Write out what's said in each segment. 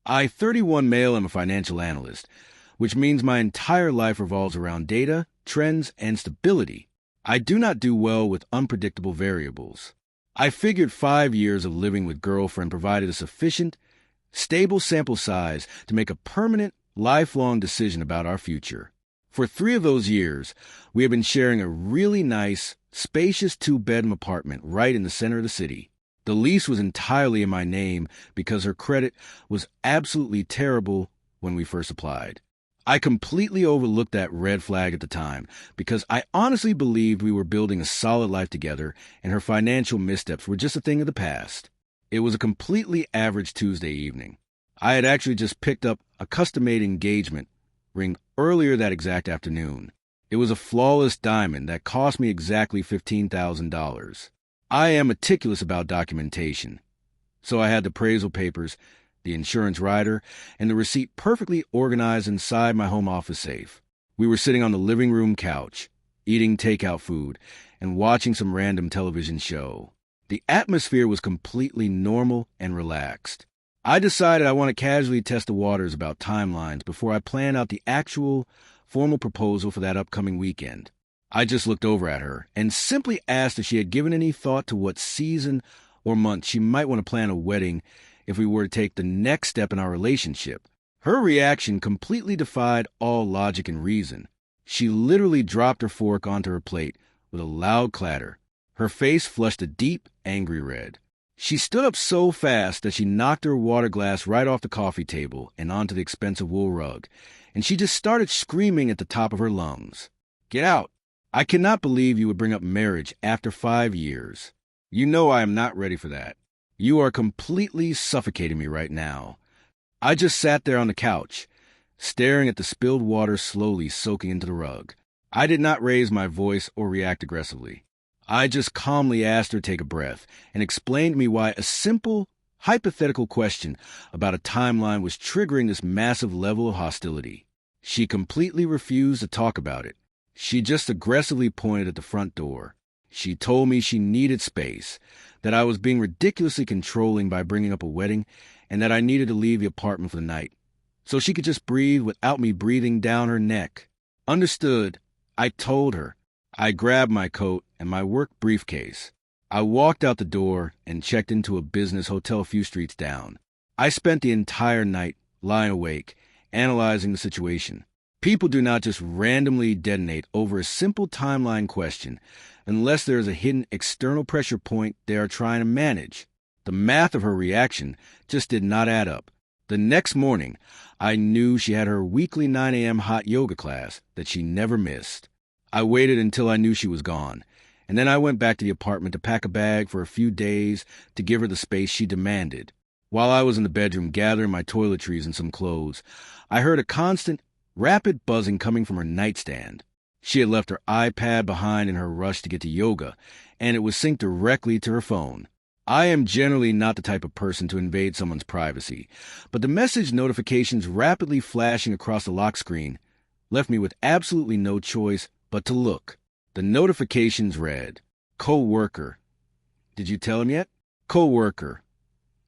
I, 31 male, am a financial analyst, which means my entire life revolves around data, trends, and stability. I do not do well with unpredictable variables. I figured 5 years of living with girlfriend provided a sufficient, stable sample size to make a permanent, lifelong decision about our future. For 3 of those years, we have been sharing a really nice, spacious 2-bedroom apartment right in the center of the city. The lease was entirely in my name because her credit was absolutely terrible when we first applied. I completely overlooked that red flag at the time because I honestly believed we were building a solid life together and her financial missteps were just a thing of the past. It was a completely average Tuesday evening. I had actually just picked up a custom-made engagement ring earlier that exact afternoon. It was a flawless diamond that cost me exactly $15,000. I am meticulous about documentation, so I had the appraisal papers, the insurance rider, and the receipt perfectly organized inside my home office safe. We were sitting on the living room couch, eating takeout food, and watching some random television show. The atmosphere was completely normal and relaxed. I decided I want to casually test the waters about timelines before I plan out the actual, formal proposal for that upcoming weekend. I just looked over at her and simply asked if she had given any thought to what season or month she might want to plan a wedding if we were to take the next step in our relationship. Her reaction completely defied all logic and reason. She literally dropped her fork onto her plate with a loud clatter. Her face flushed a deep, angry red. She stood up so fast that she knocked her water glass right off the coffee table and onto the expensive wool rug, and she just started screaming at the top of her lungs. "Get out! I cannot believe you would bring up marriage after 5 years. You know I am not ready for that. You are completely suffocating me right now." I just sat there on the couch, staring at the spilled water slowly soaking into the rug. I did not raise my voice or react aggressively. I just calmly asked her to take a breath and explained to me why a simple, hypothetical question about a timeline was triggering this massive level of hostility. She completely refused to talk about it. She just aggressively pointed at the front door. She told me she needed space, that I was being ridiculously controlling by bringing up a wedding, and that I needed to leave the apartment for the night, so she could just breathe without me breathing down her neck. Understood, I told her. I grabbed my coat and my work briefcase. I walked out the door and checked into a business hotel a few streets down. I spent the entire night lying awake, analyzing the situation. People do not just randomly detonate over a simple timeline question unless there is a hidden external pressure point they are trying to manage. The math of her reaction just did not add up. The next morning, I knew she had her weekly 9 a.m. hot yoga class that she never missed. I waited until I knew she was gone, and then I went back to the apartment to pack a bag for a few days to give her the space she demanded. While I was in the bedroom gathering my toiletries and some clothes, I heard a constant, rapid buzzing coming from her nightstand. She had left her iPad behind in her rush to get to yoga, and it was synced directly to her phone. I am generally not the type of person to invade someone's privacy, but the message notifications rapidly flashing across the lock screen left me with absolutely no choice but to look. The notifications read, "Co-worker. Did you tell him yet? Co-worker.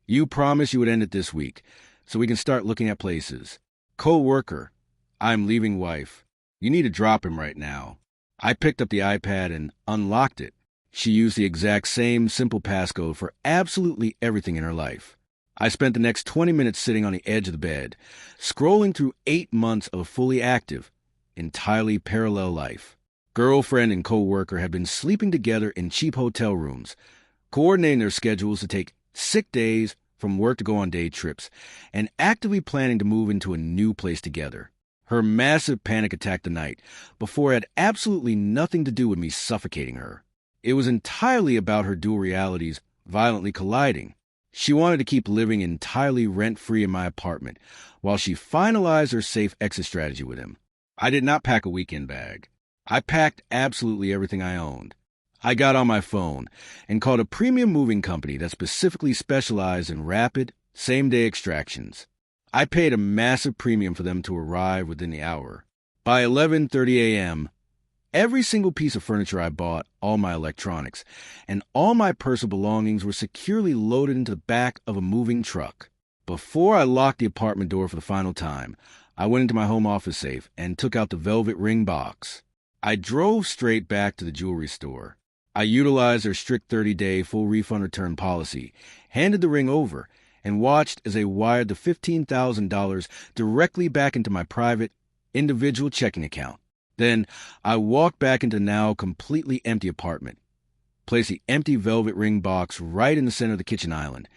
You promised you would end it this week, so we can start looking at places. Co-worker. I'm leaving wife. You need to drop him right now." I picked up the iPad and unlocked it. She used the exact same simple passcode for absolutely everything in her life. I spent the next 20 minutes sitting on the edge of the bed, scrolling through 8 months of a fully active, entirely parallel life. Girlfriend and co-worker had been sleeping together in cheap hotel rooms, coordinating their schedules to take sick days from work to go on day trips, and actively planning to move into a new place together. Her massive panic attack the night before had absolutely nothing to do with me suffocating her. It was entirely about her dual realities violently colliding. She wanted to keep living entirely rent-free in my apartment while she finalized her safe exit strategy with him. I did not pack a weekend bag. I packed absolutely everything I owned. I got on my phone and called a premium moving company that specifically specialized in rapid, same-day extractions. I paid a massive premium for them to arrive within the hour. By 11:30 a.m., every single piece of furniture I bought, all my electronics, and all my personal belongings were securely loaded into the back of a moving truck. Before I locked the apartment door for the final time, I went into my home office safe and took out the velvet ring box. I drove straight back to the jewelry store. I utilized their strict 30-day full refund return policy, handed the ring over, and watched as they wired the $15,000 directly back into my private, individual checking account. Then I walked back into the now completely empty apartment, placed the empty velvet ring box right in the center of the kitchen island,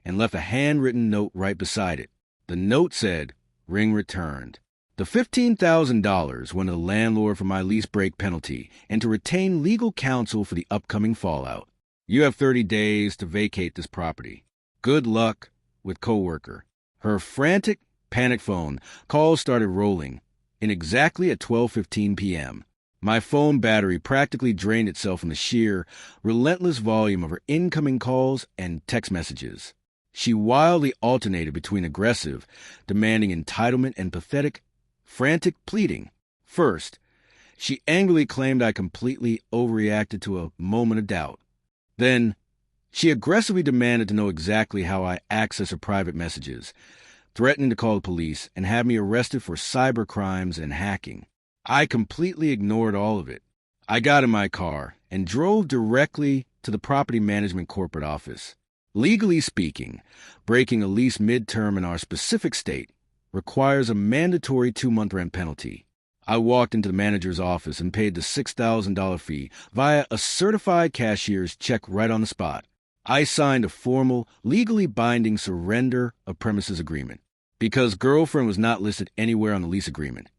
and left a handwritten note right beside it. The note said, "Ring returned." The $15,000 went to the landlord for my lease break penalty and to retain legal counsel for the upcoming fallout. You have 30 days to vacate this property. Good luck with coworker. Her frantic, panic phone calls started rolling in exactly at 12:15 p.m. My phone battery practically drained itself from the sheer, relentless volume of her incoming calls and text messages. She wildly alternated between aggressive, demanding entitlement, and pathetic, frantic pleading. First, she angrily claimed I completely overreacted to a moment of doubt. Then, she aggressively demanded to know exactly how I access her private messages, threatening to call the police and have me arrested for cyber crimes and hacking. I completely ignored all of it. I got in my car and drove directly to the property management corporate office. Legally speaking, breaking a lease midterm in our specific state requires a mandatory 2-month rent penalty. I walked into the manager's office and paid the $6,000 fee via a certified cashier's check right on the spot. I signed a formal, legally binding surrender of premises agreement because girlfriend was not listed anywhere on the lease agreement,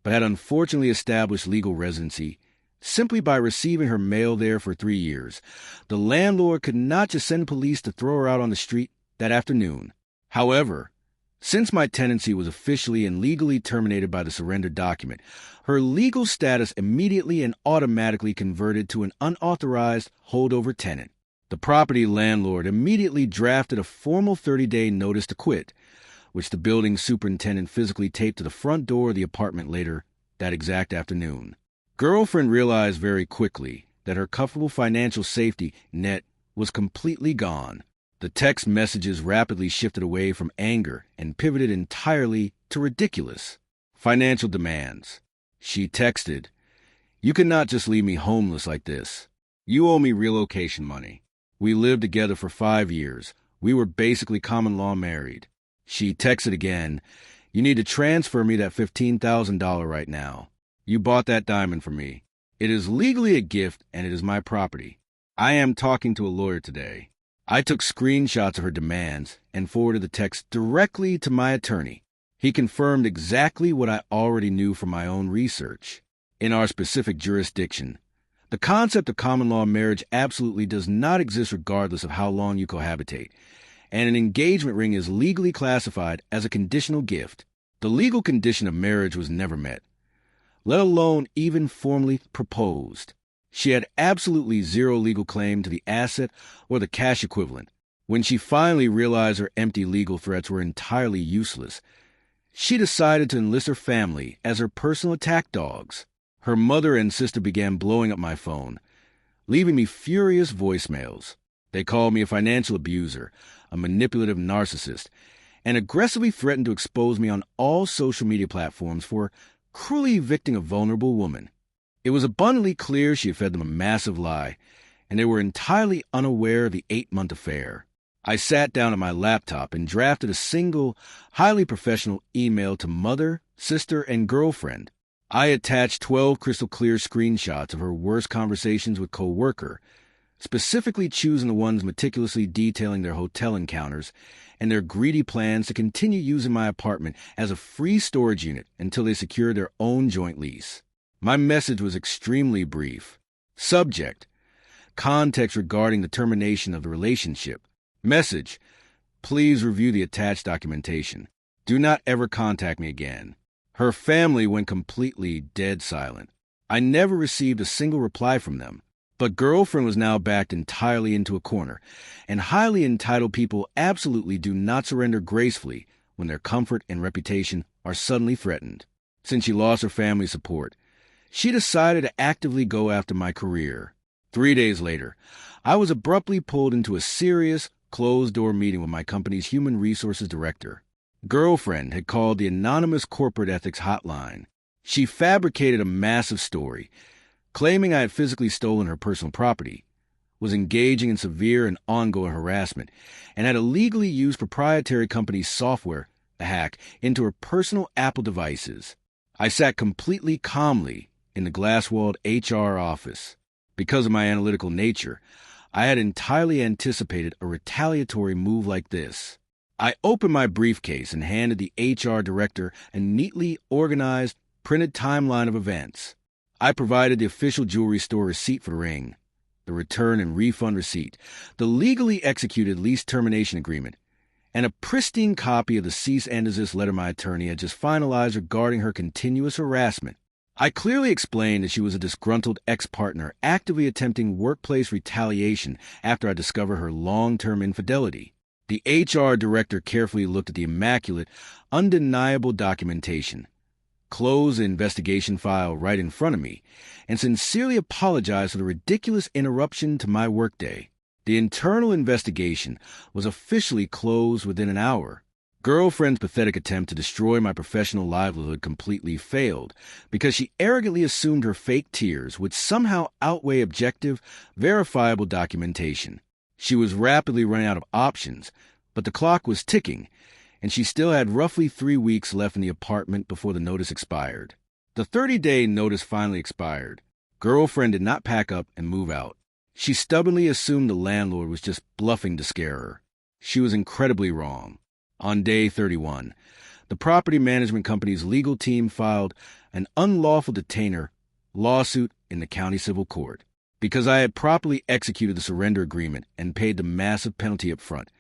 but had unfortunately established legal residency simply by receiving her mail there for 3 years. The landlord could not just send police to throw her out on the street that afternoon. However, since my tenancy was officially and legally terminated by the surrender document, her legal status immediately and automatically converted to an unauthorized holdover tenant. The property landlord immediately drafted a formal 30-day notice to quit, which the building superintendent physically taped to the front door of the apartment later that exact afternoon. Girlfriend realized very quickly that her comfortable financial safety net was completely gone. The text messages rapidly shifted away from anger and pivoted entirely to ridiculous financial demands. She texted, "You cannot just leave me homeless like this. You owe me relocation money. We lived together for 5 years. We were basically common law married." She texted again, "You need to transfer me that $15,000 right now. You bought that diamond for me. It is legally a gift and it is my property. I am talking to a lawyer today." I took screenshots of her demands and forwarded the text directly to my attorney. He confirmed exactly what I already knew from my own research. In our specific jurisdiction, the concept of common law marriage absolutely does not exist regardless of how long you cohabitate, and an engagement ring is legally classified as a conditional gift. The legal condition of marriage was never met, let alone even formally proposed. She had absolutely zero legal claim to the asset or the cash equivalent. When she finally realized her empty legal threats were entirely useless, she decided to enlist her family as her personal attack dogs. Her mother and sister began blowing up my phone, leaving me furious voicemails. They called me a financial abuser, a manipulative narcissist, and aggressively threatened to expose me on all social media platforms for cruelly evicting a vulnerable woman. It was abundantly clear she had fed them a massive lie, and they were entirely unaware of the 8-month affair. I sat down at my laptop and drafted a single, highly professional email to mother, sister, and girlfriend. I attached 12 crystal-clear screenshots of her worst conversations with co-worker, specifically choosing the ones meticulously detailing their hotel encounters and their greedy plans to continue using my apartment as a free storage unit until they secured their own joint lease. My message was extremely brief. Subject: context regarding the termination of the relationship. Message: please review the attached documentation. Do not ever contact me again. Her family went completely dead silent. I never received a single reply from them. But girlfriend was now backed entirely into a corner, and highly entitled people absolutely do not surrender gracefully when their comfort and reputation are suddenly threatened. Since she lost her family support, she decided to actively go after my career. 3 days later, I was abruptly pulled into a serious, closed-door meeting with my company's human resources director. Girlfriend had called the anonymous corporate ethics hotline. She fabricated a massive story, claiming I had physically stolen her personal property, was engaging in severe and ongoing harassment, and had illegally used proprietary company software, a hack, into her personal Apple devices. I sat completely calmly in the glass-walled HR office. Because of my analytical nature, I had entirely anticipated a retaliatory move like this. I opened my briefcase and handed the HR director a neatly organized, printed timeline of events. I provided the official jewelry store receipt for the ring, the return and refund receipt, the legally executed lease termination agreement, and a pristine copy of the cease and desist letter my attorney had just finalized regarding her continuous harassment. I clearly explained that she was a disgruntled ex-partner actively attempting workplace retaliation after I discovered her long-term infidelity. The HR director carefully looked at the immaculate, undeniable documentation, closed the investigation file right in front of me, and sincerely apologized for the ridiculous interruption to my workday. The internal investigation was officially closed within an hour. Girlfriend's pathetic attempt to destroy my professional livelihood completely failed because she arrogantly assumed her fake tears would somehow outweigh objective, verifiable documentation. She was rapidly running out of options, but the clock was ticking, and she still had roughly 3 weeks left in the apartment before the notice expired. The 30-day notice finally expired. Girlfriend did not pack up and move out. She stubbornly assumed the landlord was just bluffing to scare her. She was incredibly wrong. On day 31, the property management company's legal team filed an unlawful detainer lawsuit in the county civil court. Because I had properly executed the surrender agreement and paid the massive penalty up front,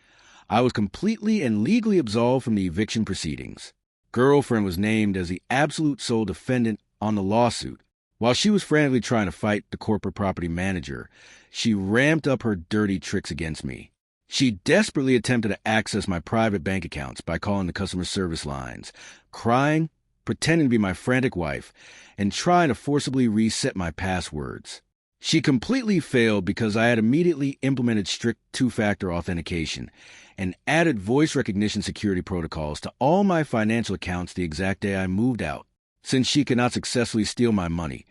I was completely and legally absolved from the eviction proceedings. Girlfriend was named as the absolute sole defendant on the lawsuit. While she was frantically trying to fight the corporate property manager, she ramped up her dirty tricks against me. She desperately attempted to access my private bank accounts by calling the customer service lines, crying, pretending to be my frantic wife, and trying to forcibly reset my passwords. She completely failed because I had immediately implemented strict two-factor authentication and added voice recognition security protocols to all my financial accounts the exact day I moved out. Since she could not successfully steal my money,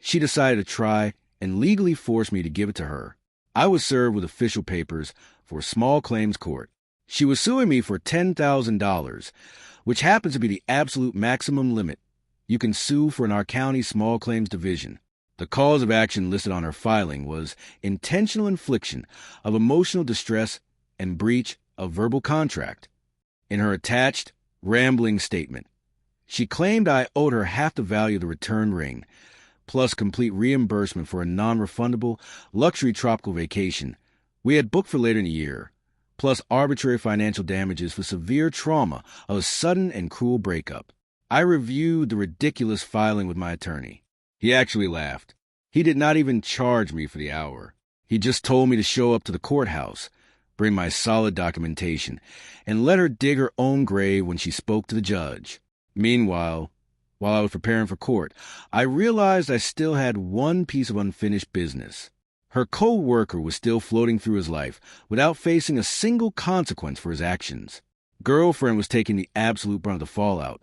she decided to try and legally force me to give it to her. I was served with official papers for a small claims court. She was suing me for $10,000, which happens to be the absolute maximum limit you can sue for in our county small claims division. The cause of action listed on her filing was intentional infliction of emotional distress and breach of verbal contract. In her attached, rambling statement, she claimed I owed her half the value of the returned ring, plus complete reimbursement for a non-refundable luxury tropical vacation we had booked for later in the year, plus arbitrary financial damages for severe trauma of a sudden and cruel breakup. I reviewed the ridiculous filing with my attorney. He actually laughed. He did not even charge me for the hour. He just told me to show up to the courthouse, bring my solid documentation, and let her dig her own grave when she spoke to the judge. Meanwhile, while I was preparing for court, I realized I still had one piece of unfinished business. Her co-worker was still floating through his life without facing a single consequence for his actions. Girlfriend was taking the absolute brunt of the fallout,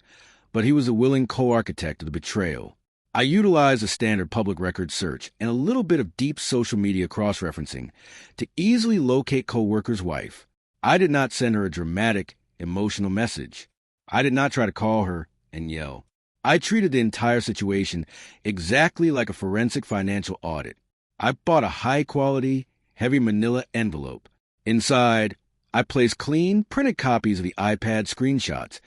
but he was a willing co-architect of the betrayal. I utilized a standard public record search and a little bit of deep social media cross-referencing to easily locate co-worker's wife. I did not send her a dramatic, emotional message. I did not try to call her and yell. I treated the entire situation exactly like a forensic financial audit. I bought a high-quality, heavy manila envelope. Inside, I placed clean, printed copies of the iPad screenshots,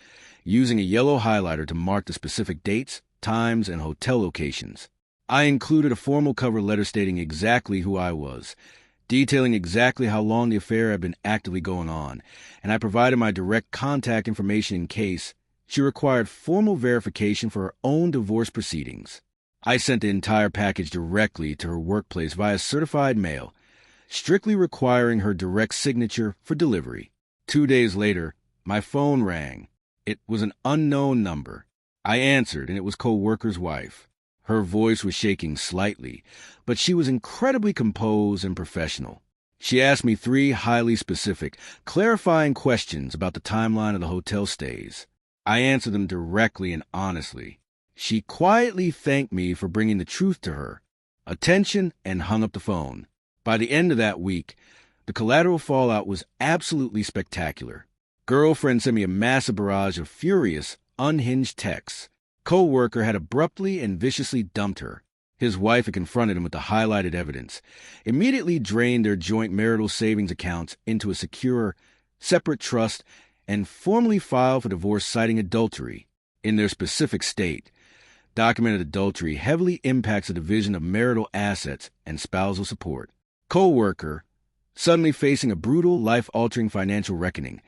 using a yellow highlighter to mark the specific dates, times, and hotel locations. I included a formal cover letter stating exactly who I was, detailing exactly how long the affair had been actively going on, and I provided my direct contact information in case she required formal verification for her own divorce proceedings. I sent the entire package directly to her workplace via certified mail, strictly requiring her direct signature for delivery. 2 days later, my phone rang. It was an unknown number. I answered, and it was co-worker's wife. Her voice was shaking slightly, but she was incredibly composed and professional. She asked me 3 highly specific, clarifying questions about the timeline of the hotel stays. I answered them directly and honestly. She quietly thanked me for bringing the truth to her attention and hung up the phone. By the end of that week, the collateral fallout was absolutely spectacular. Girlfriend sent me a massive barrage of furious, unhinged texts. Co-worker had abruptly and viciously dumped her. His wife had confronted him with the highlighted evidence, immediately drained their joint marital savings accounts into a secure, separate trust, and formally filed for divorce citing adultery. In their specific state, documented adultery heavily impacts the division of marital assets and spousal support. Co-worker, suddenly facing a brutal, life-altering financial reckoning,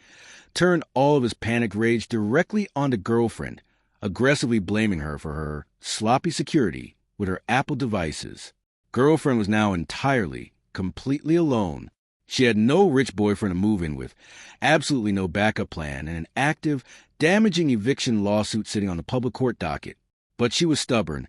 turned all of his panic rage directly onto girlfriend, aggressively blaming her for her sloppy security with her Apple devices. Girlfriend was now entirely, completely alone. She had no rich boyfriend to move in with, absolutely no backup plan, and an active, damaging eviction lawsuit sitting on the public court docket. But she was stubborn,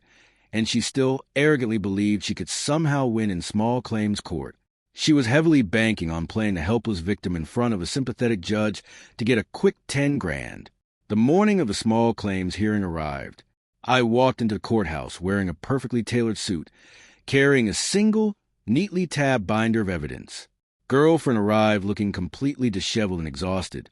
and she still arrogantly believed she could somehow win in small claims court. She was heavily banking on playing the helpless victim in front of a sympathetic judge to get a quick 10 grand. The morning of the small claims hearing arrived. I walked into the courthouse wearing a perfectly tailored suit, carrying a single, neatly tabbed binder of evidence. Girlfriend arrived looking completely disheveled and exhausted,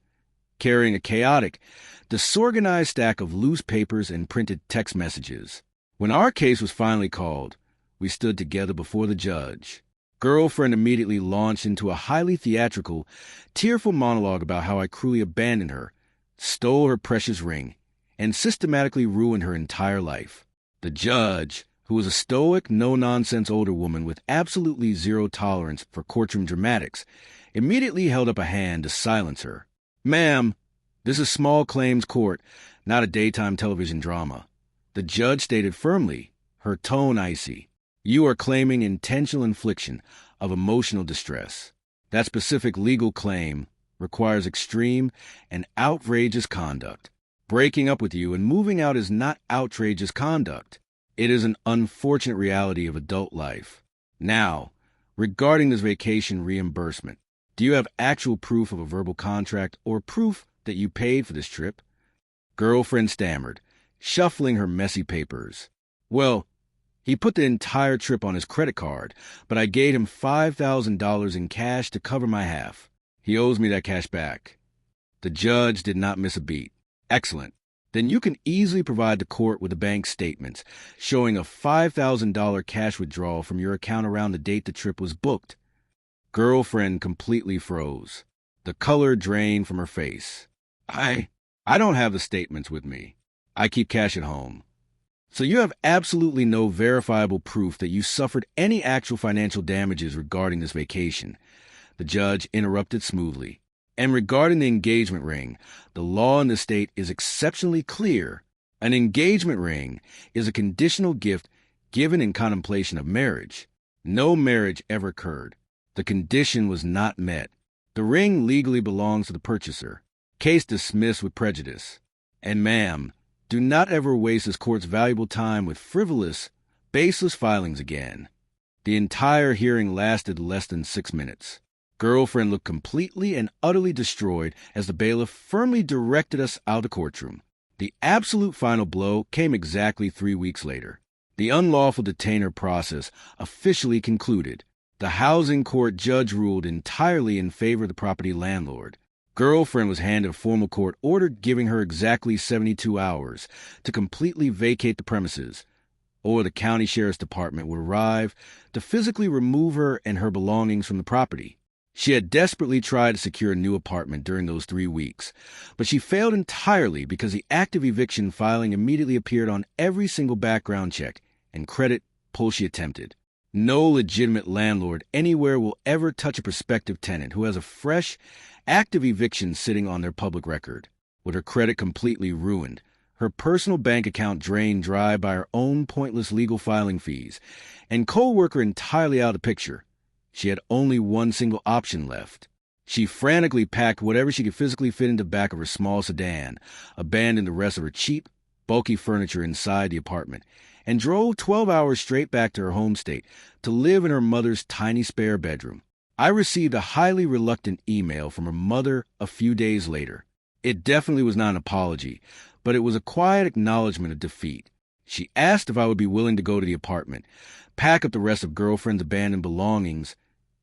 carrying a chaotic, disorganized stack of loose papers and printed text messages. When our case was finally called, we stood together before the judge. Girlfriend immediately launched into a highly theatrical, tearful monologue about how I cruelly abandoned her, stole her precious ring, and systematically ruined her entire life. The judge, who was a stoic, no-nonsense older woman with absolutely zero tolerance for courtroom dramatics, immediately held up a hand to silence her. "Ma'am, this is small claims court, not a daytime television drama." The judge stated firmly, her tone icy, "You are claiming intentional infliction of emotional distress. That specific legal claim requires extreme and outrageous conduct. Breaking up with you and moving out is not outrageous conduct. It is an unfortunate reality of adult life. Now, regarding this vacation reimbursement, do you have actual proof of a verbal contract or proof that you paid for this trip?" Girlfriend stammered, shuffling her messy papers. "Well, he put the entire trip on his credit card, but I gave him $5,000 in cash to cover my half. He owes me that cash back." The judge did not miss a beat. "Excellent. Then you can easily provide the court with the bank statements showing a $5,000 cash withdrawal from your account around the date the trip was booked." Girlfriend completely froze. The color drained from her face. I don't have the statements with me. I keep cash at home." "So you have absolutely no verifiable proof that you suffered any actual financial damages regarding this vacation?" The judge interrupted smoothly. "And regarding the engagement ring, the law in the state is exceptionally clear. An engagement ring is a conditional gift given in contemplation of marriage. No marriage ever occurred. The condition was not met. The ring legally belongs to the purchaser. Case dismissed with prejudice. And ma'am, do not ever waste this court's valuable time with frivolous, baseless filings again." The entire hearing lasted less than 6 minutes. Girlfriend looked completely and utterly destroyed as the bailiff firmly directed us out of the courtroom. The absolute final blow came exactly 3 weeks later. The unlawful detainer process officially concluded. The housing court judge ruled entirely in favor of the property landlord. Girlfriend was handed a formal court order giving her exactly 72 hours to completely vacate the premises, or the county sheriff's department would arrive to physically remove her and her belongings from the property. She had desperately tried to secure a new apartment during those 3 weeks, but she failed entirely because the active eviction filing immediately appeared on every single background check and credit pull she attempted. No legitimate landlord anywhere will ever touch a prospective tenant who has a fresh, active eviction sitting on their public record. With her credit completely ruined, her personal bank account drained dry by her own pointless legal filing fees, and co-worker entirely out of the picture, she had only one single option left. She frantically packed whatever she could physically fit into the back of her small sedan, abandoned the rest of her cheap, bulky furniture inside the apartment, and drove 12 hours straight back to her home state to live in her mother's tiny spare bedroom. I received a highly reluctant email from her mother a few days later. It definitely was not an apology, but it was a quiet acknowledgement of defeat. She asked if I would be willing to go to the apartment, pack up the rest of girlfriend's abandoned belongings,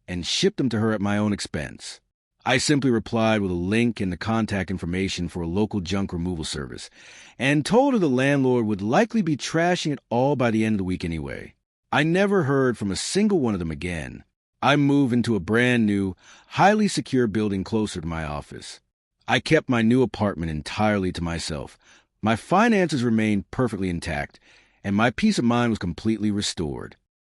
and ship them to her at my own expense. I simply replied with a link and the contact information for a local junk removal service, and told her the landlord would likely be trashing it all by the end of the week anyway. I never heard from a single one of them again. I moved into a brand new, highly secure building closer to my office. I kept my new apartment entirely to myself. My finances remained perfectly intact, and my peace of mind was completely restored.